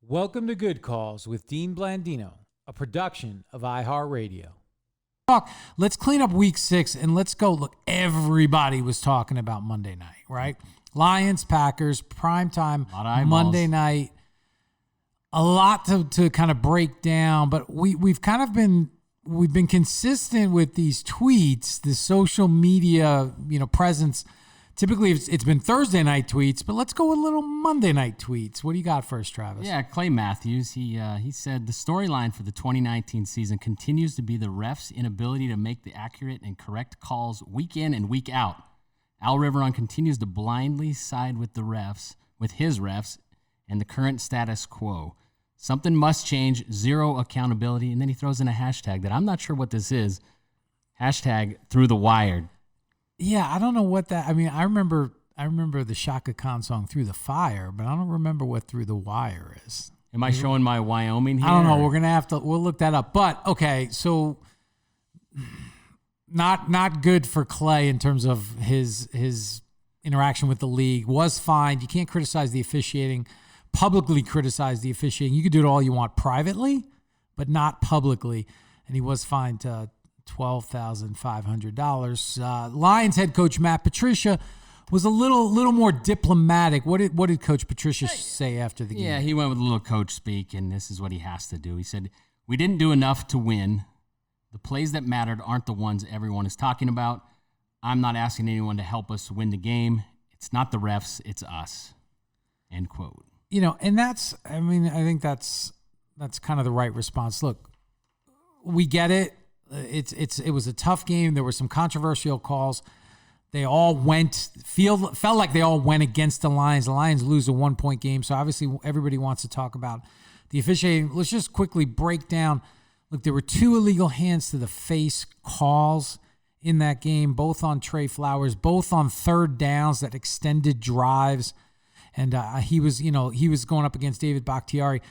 Welcome to Good Calls with Dean Blandino, a production of iHeartRadio. Let's clean up week 6 and let's go. Look, everybody was talking about Monday night, right? Lions, Packers, primetime Monday night. A lot to kind of break down, but we've been consistent with these tweets, the social media, presence. Typically, it's been Thursday night tweets, but let's go with a little Monday night tweets. What do you got first, Travis? Yeah, Clay Matthews, he said the storyline for the 2019 season continues to be the refs' inability to make the accurate and correct calls week in and week out. Al Riveron continues to blindly side with his refs, and the current status quo. Something must change, zero accountability, and then he throws in a hashtag that I'm not sure what this is. Hashtag through the wire. Yeah, I don't know what that. I mean, I remember the Shaka Khan song "Through the Fire," but I don't remember what "Through the Wire" is. Am I showing my Wyoming here? I don't know. We'll look that up. But okay, so not good for Clay in terms of his interaction with the league. Was fined. You can't criticize the officiating, publicly criticize the officiating. You can do it all you want privately, but not publicly. And he was fined $12,500. Lions head coach Matt Patricia was a little more diplomatic. What did Coach Patricia say after the game? Yeah, he went with a little coach speak, and this is what he has to do. He said, "We didn't do enough to win. The plays that mattered aren't the ones everyone is talking about. I'm not asking anyone to help us win the game. It's not the refs, it's us." End quote. And I think that's kind of the right response. Look, we get it. It was a tough game. There were some controversial calls. They all felt like they all went against the Lions. The Lions lose a 1-point game, so obviously everybody wants to talk about the officiating. Let's just quickly break down. Look, there were 2 illegal hands to the face calls in that game, both on Trey Flowers, both on third downs that extended drives, and he was going up against David Bakhtiari.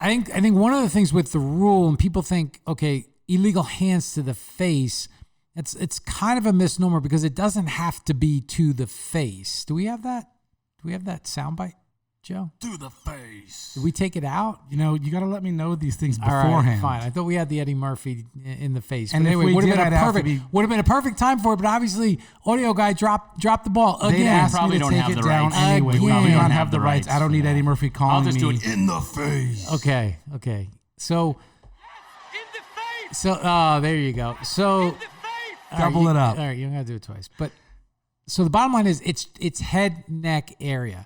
I think one of the things with the rule, and people think, okay, illegal hands to the face, it's kind of a misnomer because it doesn't have to be to the face. Do we have that soundbite, Joe? To the face. Did we take it out? You got to let me know these things beforehand. All right, fine. I thought we had the Eddie Murphy in the face. And but anyway, if we would did, have been a perfect time for it, but obviously audio guy dropped the ball again. They asked probably me to don't take have it the down rights. anyway. We Again. don't have the rights. I don't need Eddie Murphy calling I'll just do me it in the face. Okay. So there you go. So double it up. All right, you don't got to do it twice. But so the bottom line is it's head neck area,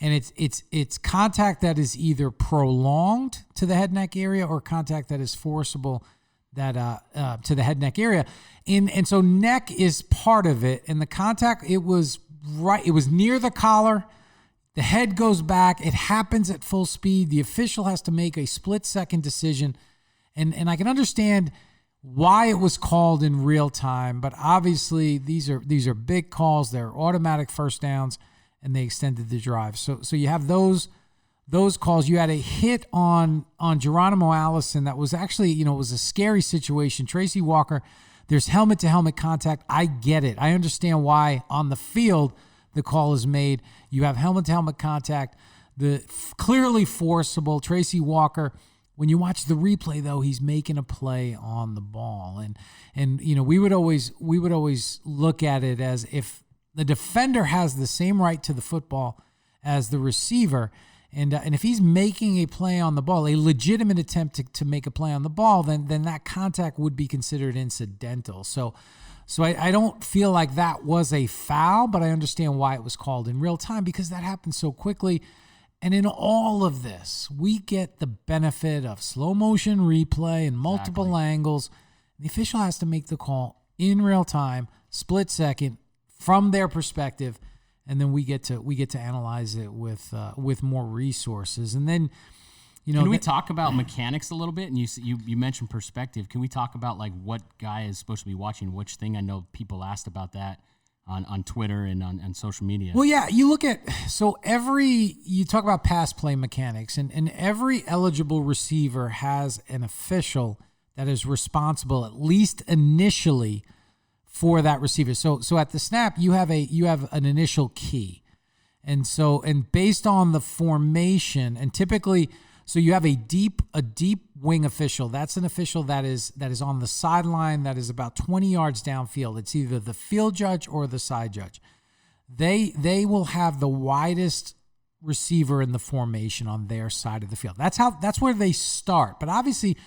and it's contact that is either prolonged to the head neck area or contact that is forcible that to the head neck area, and so neck is part of it, and the contact it was near the collar. The head goes back. It happens at full speed. The official has to make a split-second decision. And I can understand why it was called in real time, but obviously these are big calls. They're automatic first downs, and they extended the drive. So you have those calls. You had a hit on Geronimo Allison that was actually, it was a scary situation. Tracy Walker, there's helmet-to-helmet contact. I get it. I understand why on the field the call is made. You have helmet-to-helmet contact, the clearly forcible. Tracy Walker, when you watch the replay, though, he's making a play on the ball, and we would always look at it as if the defender has the same right to the football as the receiver, and if he's making a play on the ball, a legitimate attempt to make a play on the ball, then that contact would be considered incidental. So I don't feel like that was a foul, but I understand why it was called in real time because that happened so quickly. And in all of this, we get the benefit of slow motion replay and multiple angles. The official has to make the call in real time, split second, from their perspective, and then we get to analyze it with more resources. And then, can we talk about mechanics a little bit? And you mentioned perspective. Can we talk about like what guy is supposed to be watching which thing? I know people asked about that on Twitter and on social media. Well, yeah, you look at, you talk about pass play mechanics, and every eligible receiver has an official that is responsible, at least initially, for that receiver. So at the snap, you have an initial key. And based on the formation, and typically, so you have a deep wing official. That's an official that is on the sideline, that is about 20 yards downfield. It's either the field judge or the side judge. They will have the widest receiver in the formation on their side of the field. That's where they start. But obviously,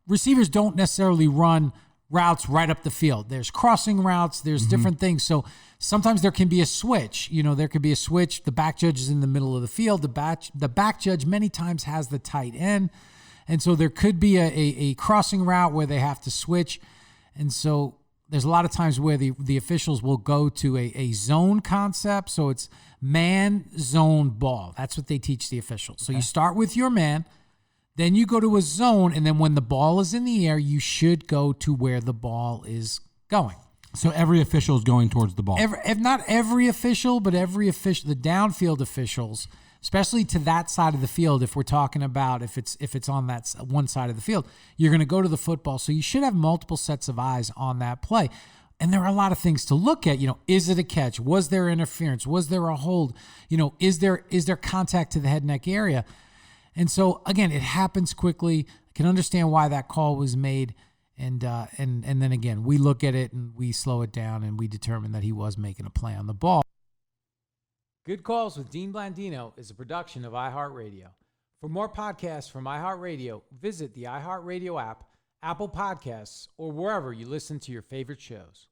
receivers don't necessarily run routes right up the field. There's crossing routes, there's different things. So sometimes there can be a switch. There could be a switch. The back judge is in the middle of the field. The back judge many times has the tight end. And so there could be a crossing route where they have to switch. And so there's a lot of times where the officials will go to a zone concept. So it's man, zone, ball. That's what they teach the officials. So you start with your man, then you go to a zone, and then when the ball is in the air, you should go to where the ball is going. So every official is going towards the ball. Not every official, but every official, the downfield officials, especially to that side of the field. If we're talking about if it's on that one side of the field, you're going to go to the football. So you should have multiple sets of eyes on that play. And there are a lot of things to look at. Is it a catch? Was there interference? Was there a hold? Is there contact to the head neck area? And so again, it happens quickly. I can understand why that call was made. And then again, we look at it and we slow it down and we determine that he was making a play on the ball. Good Calls with Dean Blandino is a production of iHeartRadio. For more podcasts from iHeartRadio, visit the iHeartRadio app, Apple Podcasts, or wherever you listen to your favorite shows.